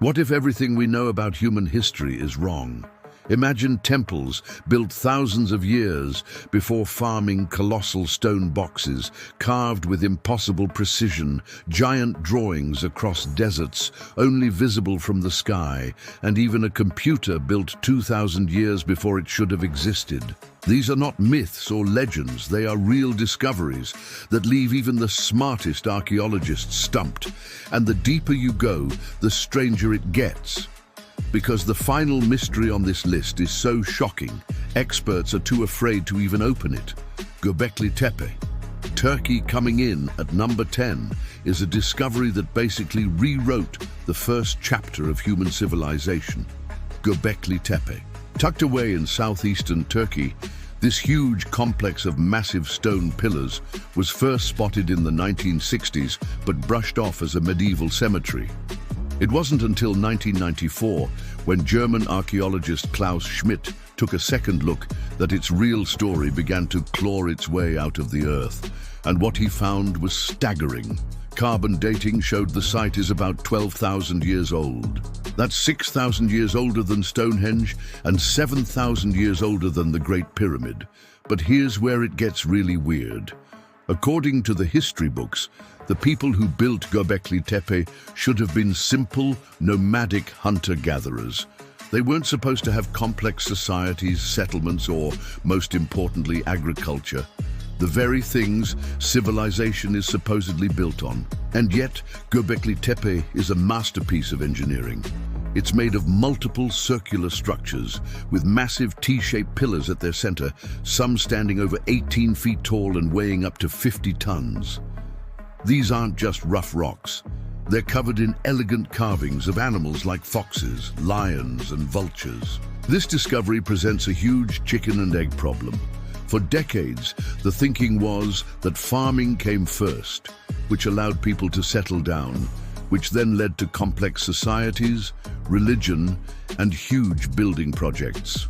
What if everything we know about human history is wrong? Imagine temples built thousands of years before farming colossal stone boxes, carved with impossible precision, giant drawings across deserts, only visible from the sky, and even a computer built 2,000 years before it should have existed. These are not myths or legends, they are real discoveries that leave even the smartest archaeologists stumped. And the deeper you go, the stranger it gets. Because the final mystery on this list is so shocking, experts are too afraid to even open it. Göbekli Tepe. Turkey coming in at number 10 is a discovery that basically rewrote the first chapter of human civilization. Göbekli Tepe. Tucked away in southeastern Turkey, this huge complex of massive stone pillars was first spotted in the 1960s but brushed off as a medieval cemetery. It wasn't until 1994, when German archaeologist Klaus Schmidt took a second look, that its real story began to claw its way out of the earth. And what he found was staggering. Carbon dating showed the site is about 12,000 years old. That's 6,000 years older than Stonehenge and 7,000 years older than the Great Pyramid. But here's where it gets really weird. According to the history books, the people who built Göbekli Tepe should have been simple, nomadic hunter-gatherers. They weren't supposed to have complex societies, settlements, or, most importantly, agriculture. The very things civilization is supposedly built on. And yet, Göbekli Tepe is a masterpiece of engineering. It's made of multiple circular structures, with massive T-shaped pillars at their center, some standing over 18 feet tall and weighing up to 50 tons. These aren't just rough rocks. They're covered in elegant carvings of animals like foxes, lions, and vultures. This discovery presents a huge chicken and egg problem. For decades, the thinking was that farming came first, which allowed people to settle down, which then led to complex societies, religion, and huge building projects.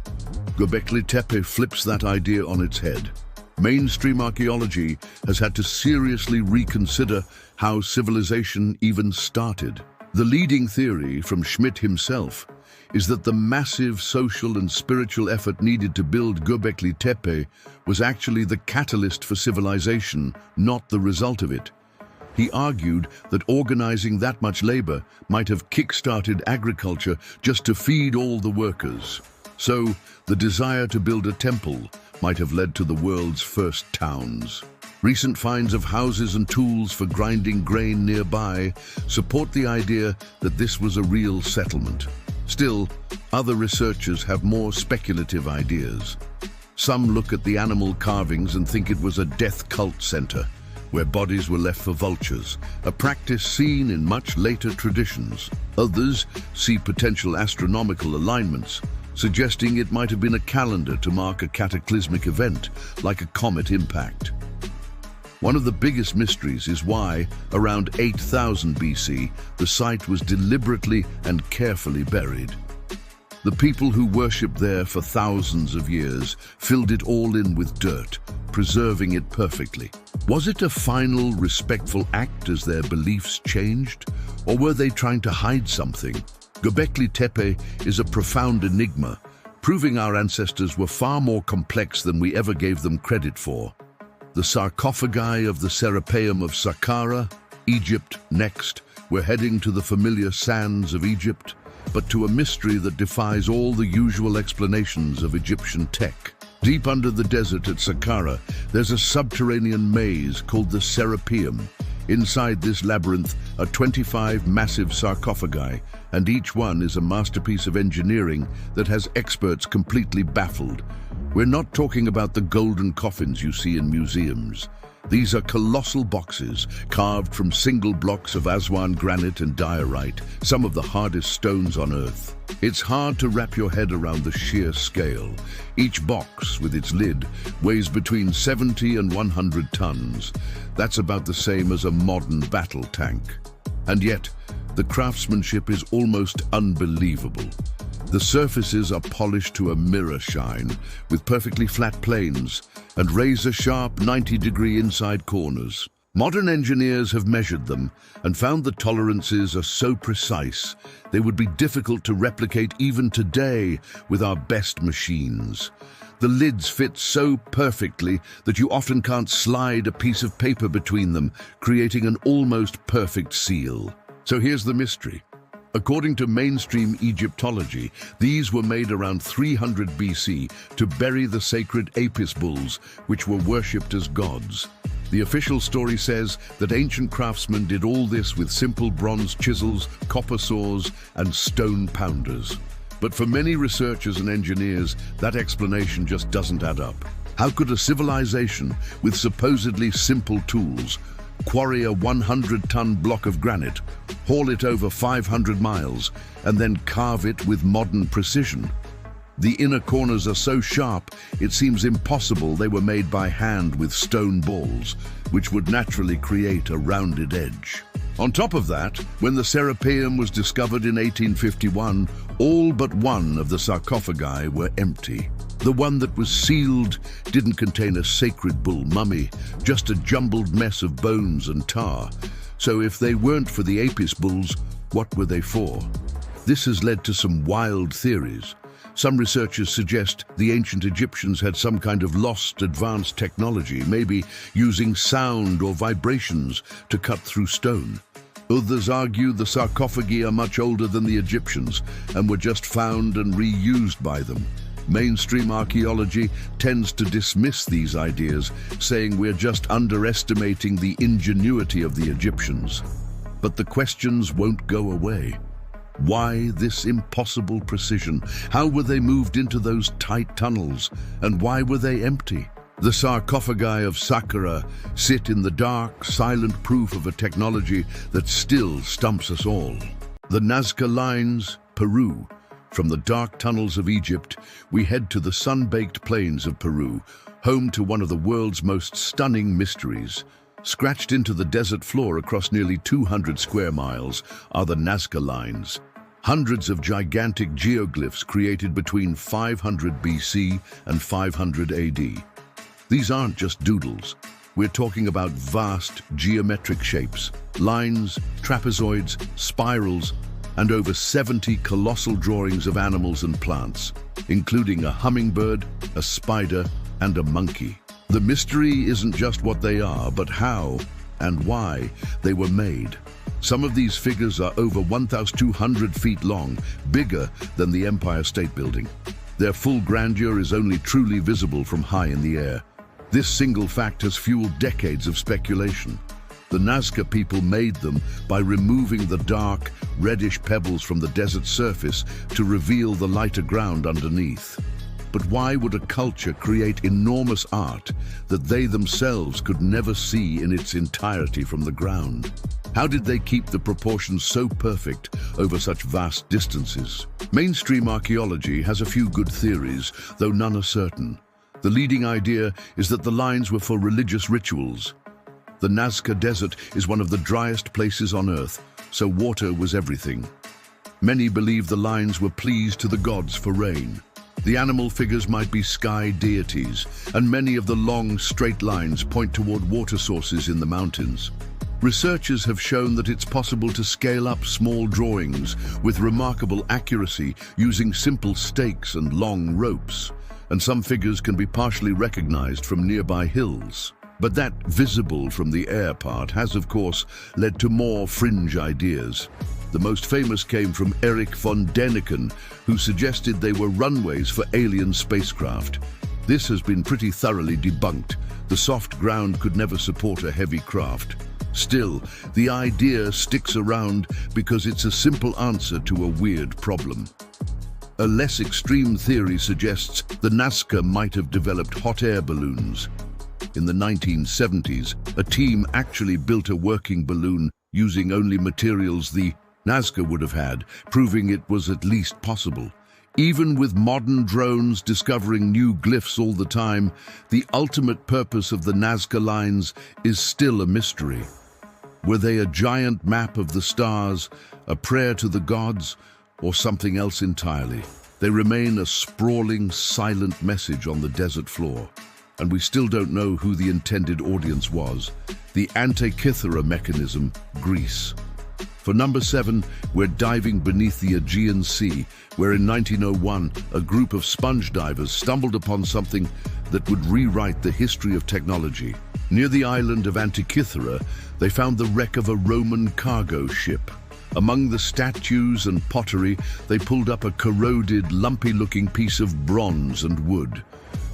Göbekli Tepe flips that idea on its head. Mainstream archaeology has had to seriously reconsider how civilization even started. The leading theory from Schmidt himself is that the massive social and spiritual effort needed to build Göbekli Tepe was actually the catalyst for civilization, not the result of it. He argued that organizing that much labor might have kick-started agriculture just to feed all the workers. So, the desire to build a temple might have led to the world's first towns. Recent finds of houses and tools for grinding grain nearby support the idea that this was a real settlement. Still, other researchers have more speculative ideas. Some look at the animal carvings and think it was a death cult center, where bodies were left for vultures, a practice seen in much later traditions. Others see potential astronomical alignments, suggesting it might have been a calendar to mark a cataclysmic event, like a comet impact. One of the biggest mysteries is why, around 8000 BC, the site was deliberately and carefully buried. The people who worshipped there for thousands of years filled it all in with dirt, preserving it perfectly. Was it a final, respectful act as their beliefs changed? Or were they trying to hide something? Göbekli Tepe is a profound enigma, proving our ancestors were far more complex than we ever gave them credit for. The sarcophagi of the Serapeum of Saqqara, Egypt next. We're heading to the familiar sands of Egypt, but to a mystery that defies all the usual explanations of Egyptian tech. Deep under the desert at Saqqara, there's a subterranean maze called the Serapeum. Inside this labyrinth are 25 massive sarcophagi, and each one is a masterpiece of engineering that has experts completely baffled. We're not talking about the golden coffins you see in museums. These are colossal boxes carved from single blocks of Aswan granite and diorite, some of the hardest stones on Earth. It's hard to wrap your head around the sheer scale. Each box, with its lid, weighs between 70 and 100 tons. That's about the same as a modern battle tank. And yet, the craftsmanship is almost unbelievable. The surfaces are polished to a mirror shine, with perfectly flat planes and razor-sharp 90-degree inside corners. Modern engineers have measured them and found the tolerances are so precise they would be difficult to replicate even today with our best machines. The lids fit so perfectly that you often can't slide a piece of paper between them, creating an almost perfect seal. So here's the mystery. According to mainstream Egyptology, these were made around 300 BC to bury the sacred Apis bulls, which were worshipped as gods. The official story says that ancient craftsmen did all this with simple bronze chisels, copper saws, and stone pounders. But for many researchers and engineers, that explanation just doesn't add up. How could a civilization with supposedly simple tools quarry a 100-ton block of granite, haul it over 500 miles, and then carve it with modern precision? The inner corners are so sharp, it seems impossible they were made by hand with stone balls, which would naturally create a rounded edge. On top of that, when the Serapeum was discovered in 1851, all but one of the sarcophagi were empty. The one that was sealed didn't contain a sacred bull mummy, just a jumbled mess of bones and tar. So if they weren't for the Apis bulls, what were they for? This has led to some wild theories. Some researchers suggest the ancient Egyptians had some kind of lost advanced technology, maybe using sound or vibrations to cut through stone. Others argue the sarcophagi are much older than the Egyptians and were just found and reused by them. Mainstream archaeology tends to dismiss these ideas, saying we're just underestimating the ingenuity of the Egyptians. But the questions won't go away. Why this impossible precision? How were they moved into those tight tunnels? And why were they empty? The sarcophagi of Saqqara sit in the dark, silent proof of a technology that still stumps us all. The Nazca Lines, Peru. From the dark tunnels of Egypt, we head to the sun-baked plains of Peru, home to one of the world's most stunning mysteries. Scratched into the desert floor across nearly 200 square miles are the Nazca Lines. Hundreds of gigantic geoglyphs created between 500 BC and 500 AD. These aren't just doodles. We're talking about vast geometric shapes, lines, trapezoids, spirals, and over 70 colossal drawings of animals and plants, including a hummingbird, a spider, and a monkey. The mystery isn't just what they are, but how and why they were made. Some of these figures are over 1,200 feet long, bigger than the Empire State Building. Their full grandeur is only truly visible from high in the air. This single fact has fueled decades of speculation. The Nazca people made them by removing the dark, reddish pebbles from the desert surface to reveal the lighter ground underneath. But why would a culture create enormous art that they themselves could never see in its entirety from the ground? How did they keep the proportions so perfect over such vast distances? Mainstream archaeology has a few good theories, though none are certain. The leading idea is that the lines were for religious rituals. The Nazca Desert is one of the driest places on Earth, so water was everything. Many believe the lines were pleas to the gods for rain. The animal figures might be sky deities, and many of the long, straight lines point toward water sources in the mountains. Researchers have shown that it's possible to scale up small drawings with remarkable accuracy using simple stakes and long ropes, and some figures can be partially recognized from nearby hills. But that visible from the air part has, of course, led to more fringe ideas. The most famous came from Erich von Däniken, who suggested they were runways for alien spacecraft. This has been pretty thoroughly debunked. The soft ground could never support a heavy craft. Still, the idea sticks around because it's a simple answer to a weird problem. A less extreme theory suggests the Nazca might have developed hot air balloons. In the 1970s, a team actually built a working balloon using only materials the Nazca would have had, proving it was at least possible. Even with modern drones discovering new glyphs all the time, the ultimate purpose of the Nazca lines is still a mystery. Were they a giant map of the stars, a prayer to the gods, or something else entirely? They remain a sprawling, silent message on the desert floor. and we still don't know who the intended audience was. The Antikythera mechanism, Greece. For number 7, we're diving beneath the Aegean Sea, where in 1901, a group of sponge divers stumbled upon something that would rewrite the history of technology. Near the island of Antikythera, they found the wreck of a Roman cargo ship. Among the statues and pottery, they pulled up a corroded, lumpy-looking piece of bronze and wood.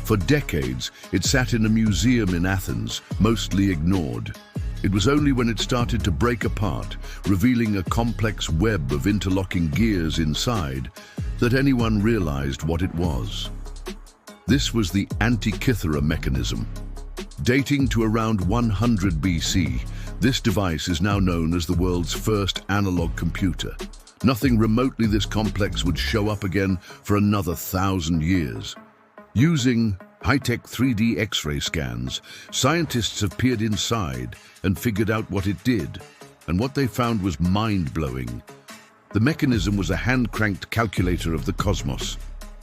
For decades, it sat in a museum in Athens, mostly ignored. It was only when it started to break apart, revealing a complex web of interlocking gears inside, that anyone realized what it was. This was the Antikythera mechanism. Dating to around 100 BC, this device is now known as the world's first analog computer. Nothing remotely this complex would show up again for another 1,000 years. Using high-tech 3D X-ray scans, scientists have peered inside and figured out what it did, and what they found was mind-blowing. The mechanism was a hand-cranked calculator of the cosmos.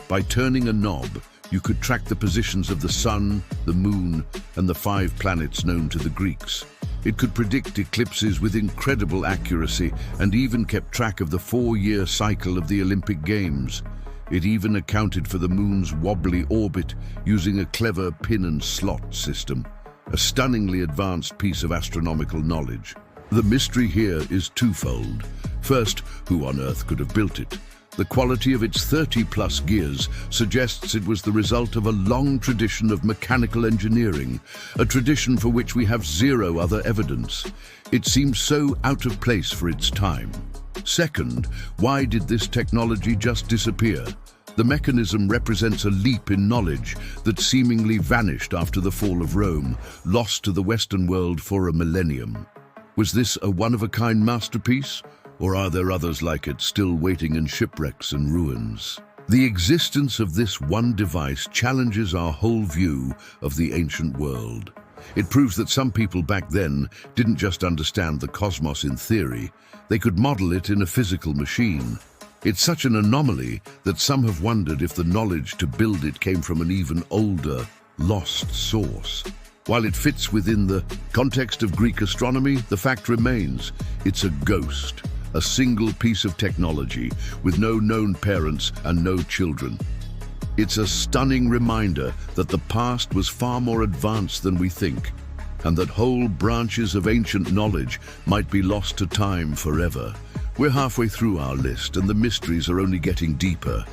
By turning a knob, you could track the positions of the sun, the moon, and the 5 planets known to the Greeks. It could predict eclipses with incredible accuracy and even kept track of the 4-year cycle of the Olympic Games. It even accounted for the moon's wobbly orbit using a clever pin and slot system, a stunningly advanced piece of astronomical knowledge. The mystery here is twofold. First, who on earth could have built it? The quality of its 30-plus gears suggests it was the result of a long tradition of mechanical engineering, a tradition for which we have zero other evidence. It seems so out of place for its time. Second, why did this technology just disappear? The mechanism represents a leap in knowledge that seemingly vanished after the fall of Rome, lost to the Western world for a millennium. Was this a one-of-a-kind masterpiece? Or are there others like it still waiting in shipwrecks and ruins? The existence of this one device challenges our whole view of the ancient world. It proves that some people back then didn't just understand the cosmos in theory, they could model it in a physical machine. It's such an anomaly that some have wondered if the knowledge to build it came from an even older, lost source. While it fits within the context of Greek astronomy, the fact remains, it's a ghost. A single piece of technology with no known parents and no children. It's a stunning reminder that the past was far more advanced than we think, and that whole branches of ancient knowledge might be lost to time forever. We're halfway through our list, and the mysteries are only getting deeper.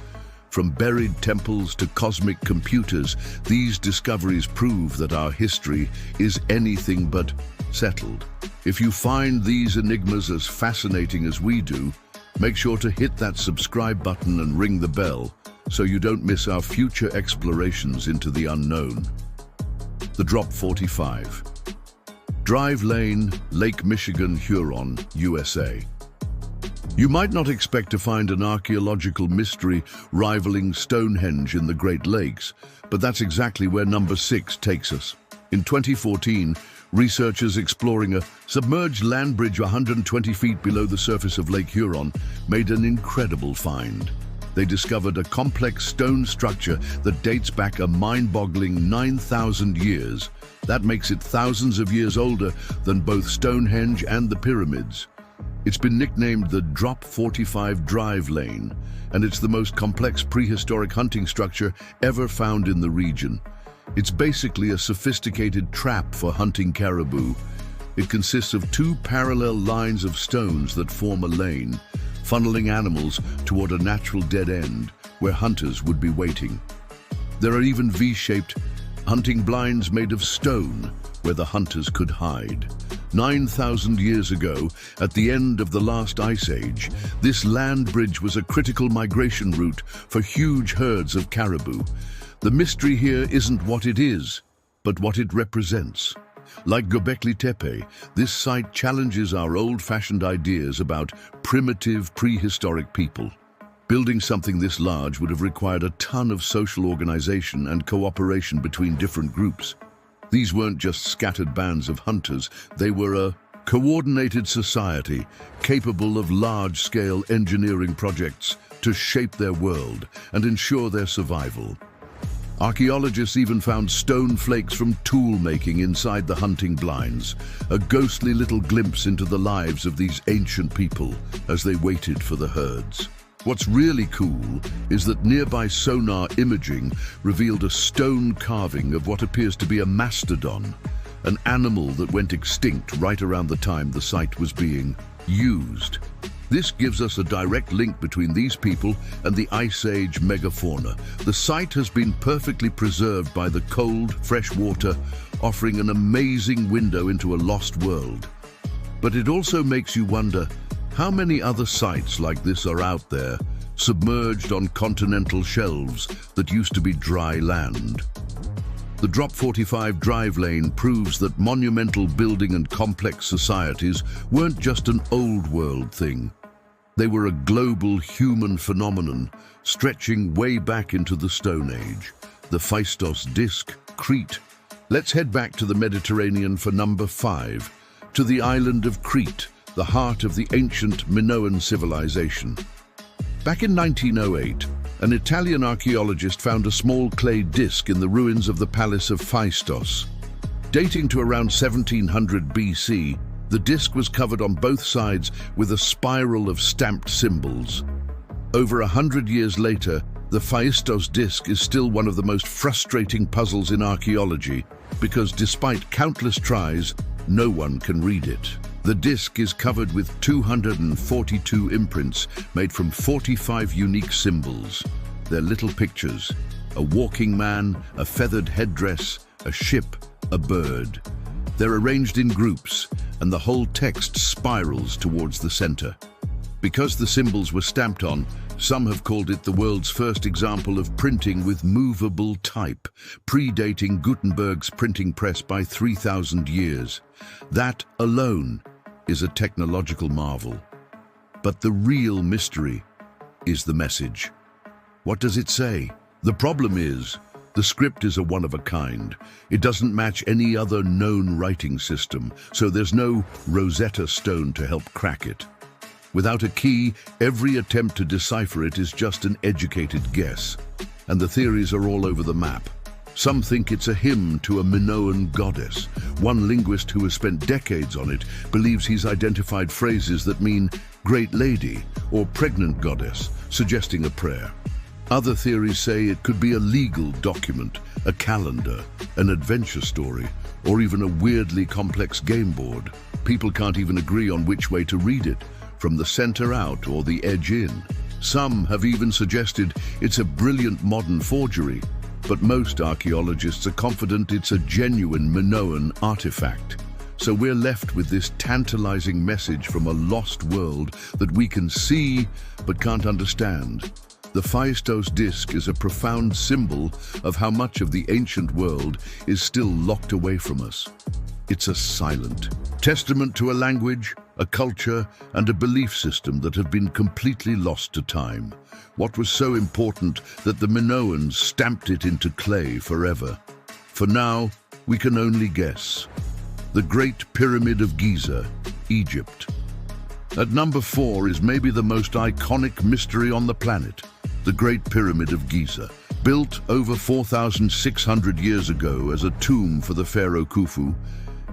From buried temples to cosmic computers, these discoveries prove that our history is anything but settled. If you find these enigmas as fascinating as we do, make sure to hit that subscribe button and ring the bell so you don't miss our future explorations into the unknown. The Drop 45. Drive Lane, Lake Michigan, Huron, USA. You might not expect to find an archaeological mystery rivaling Stonehenge in the Great Lakes, but that's exactly where number 6 takes us. In 2014, researchers exploring a submerged land bridge 120 feet below the surface of Lake Huron made an incredible find. They discovered a complex stone structure that dates back a mind-boggling 9,000 years. That makes it thousands of years older than both Stonehenge and the pyramids. It's been nicknamed the Drop 45 Drive Lane, and it's the most complex prehistoric hunting structure ever found in the region. It's basically a sophisticated trap for hunting caribou. It consists of 2 parallel lines of stones that form a lane, funneling animals toward a natural dead end where hunters would be waiting. There are even V-shaped hunting blinds made of stone where the hunters could hide. 9,000 years ago, at the end of the last ice age, this land bridge was a critical migration route for huge herds of caribou. The mystery here isn't what it is, but what it represents. Like Göbekli Tepe, this site challenges our old-fashioned ideas about primitive, prehistoric people. Building something this large would have required a ton of social organization and cooperation between different groups. These weren't just scattered bands of hunters, they were a coordinated society capable of large-scale engineering projects to shape their world and ensure their survival. Archaeologists even found stone flakes from tool making inside the hunting blinds, a ghostly little glimpse into the lives of these ancient people as they waited for the herds. What's really cool is that nearby sonar imaging revealed a stone carving of what appears to be a mastodon, an animal that went extinct right around the time the site was being used. This gives us a direct link between these people and the Ice Age megafauna. The site has been perfectly preserved by the cold, fresh water, offering an amazing window into a lost world. But it also makes you wonder, how many other sites like this are out there, submerged on continental shelves that used to be dry land? The Drop 45 drive lane proves that monumental building and complex societies weren't just an old world thing. They were a global human phenomenon, stretching way back into the Stone Age. The Phaistos Disk, Crete. Let's head back to the Mediterranean for number 5, to the island of Crete, the heart of the ancient Minoan civilization. Back in 1908, an Italian archaeologist found a small clay disc in the ruins of the Palace of Phaistos. Dating to around 1700 BC, the disc was covered on both sides with a spiral of stamped symbols. Over 100 years later, the Phaistos disc is still one of the most frustrating puzzles in archaeology because despite countless tries, no one can read it. The disc is covered with 242 imprints made from 45 unique symbols. They're little pictures: a walking man, a feathered headdress, a ship, a bird. They're arranged in groups, and the whole text spirals towards the center. Because the symbols were stamped on, some have called it the world's first example of printing with movable type, predating Gutenberg's printing press by 3,000 years. That alone is a technological marvel. But the real mystery is the message. What does it say? The problem is, the script is a one-of-a-kind. It doesn't match any other known writing system, so there's no Rosetta Stone to help crack it. Without a key, every attempt to decipher it is just an educated guess, and the theories are all over the map. Some think it's a hymn to a Minoan goddess. One linguist who has spent decades on it believes he's identified phrases that mean great lady or pregnant goddess, suggesting a prayer. Other theories say it could be a legal document, a calendar, an adventure story, or even a weirdly complex game board. People can't even agree on which way to read it, from the center out or the edge in. Some have even suggested it's a brilliant modern forgery, but most archaeologists are confident it's a genuine Minoan artifact. So we're left with this tantalizing message from a lost world that we can see but can't understand. The Phaistos disc is a profound symbol of how much of the ancient world is still locked away from us. It's a silent testament to a language, a culture, and a belief system that have been completely lost to time. What was so important that the Minoans stamped it into clay forever? For now, we can only guess. The Great Pyramid of Giza, Egypt. At number 4 is maybe the most iconic mystery on the planet, the Great Pyramid of Giza. Built over 4,600 years ago as a tomb for the pharaoh Khufu,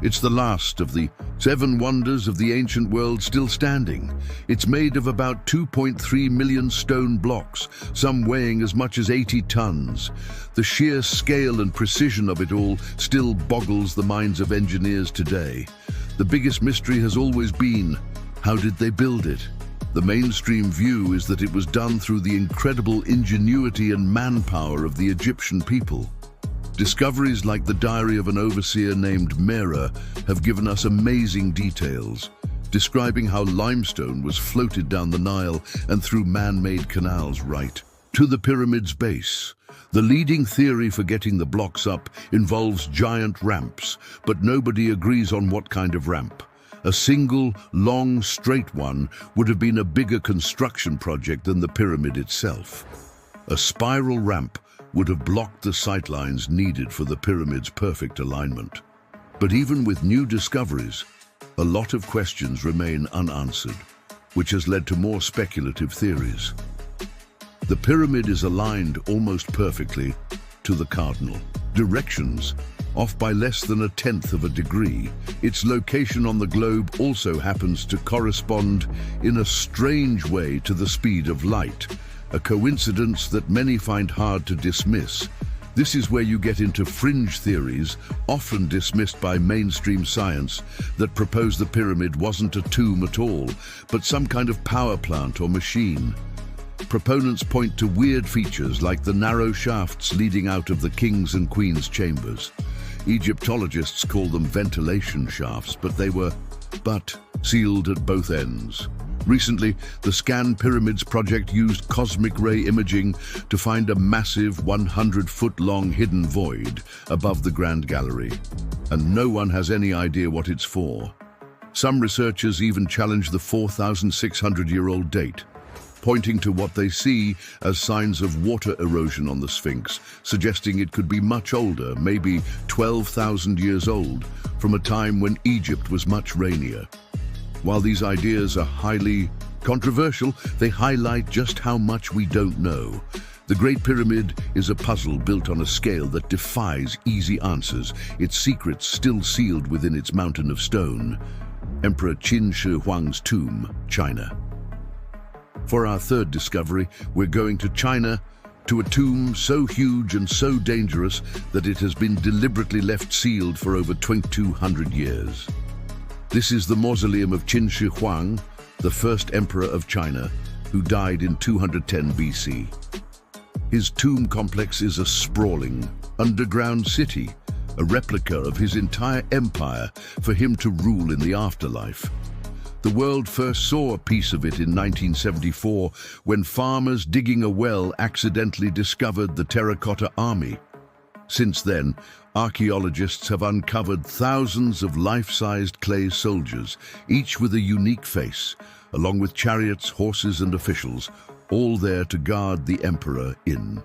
it's the last of the 7 wonders of the ancient world still standing. It's made of about 2.3 million stone blocks, some weighing as much as 80 tons. The sheer scale and precision of it all still boggles the minds of engineers today. The biggest mystery has always been, how did they build it? The mainstream view is that it was done through the incredible ingenuity and manpower of the Egyptian people. Discoveries like the diary of an overseer named Mera have given us amazing details, describing how limestone was floated down the Nile and through man-made canals right to the pyramid's base. The leading theory for getting the blocks up involves giant ramps, but nobody agrees on what kind of ramp. A single, long, straight one would have been a bigger construction project than the pyramid itself. A spiral ramp would have blocked the sightlines needed for the pyramid's perfect alignment. But even with new discoveries, a lot of questions remain unanswered, which has led to more speculative theories. The pyramid is aligned almost perfectly to the cardinal. Directions, off by less than 1/10 of a degree. Its location on the globe also happens to correspond in a strange way to the speed of light, a coincidence that many find hard to dismiss. This is where you get into fringe theories, often dismissed by mainstream science, that propose the pyramid wasn't a tomb at all, but some kind of power plant or machine. Proponents point to weird features like the narrow shafts leading out of the king's and queen's chambers. Egyptologists call them ventilation shafts, but they were sealed at both ends. Recently, the Scan Pyramids project used cosmic ray imaging to find a massive 100-foot-long hidden void above the Grand Gallery, and no one has any idea what it's for. Some researchers even challenge the 4,600-year-old date, pointing to what they see as signs of water erosion on the Sphinx, suggesting it could be much older, maybe 12,000 years old, from a time when Egypt was much rainier. While these ideas are highly controversial, they highlight just how much we don't know. The Great Pyramid is a puzzle built on a scale that defies easy answers, its secrets still sealed within its mountain of stone. Emperor Qin Shi Huang's tomb, China. For our third discovery, we're going to China, to a tomb so huge and so dangerous that it has been deliberately left sealed for over 2,200 years. This is the mausoleum of Qin Shi Huang, the first emperor of China, who died in 210 BC. His tomb complex is a sprawling, underground city, a replica of his entire empire for him to rule in the afterlife. The world first saw a piece of it in 1974 when farmers digging a well accidentally discovered the terracotta army. Since then, archaeologists have uncovered thousands of life-sized clay soldiers, each with a unique face, along with chariots, horses and officials, all there to guard the emperor in.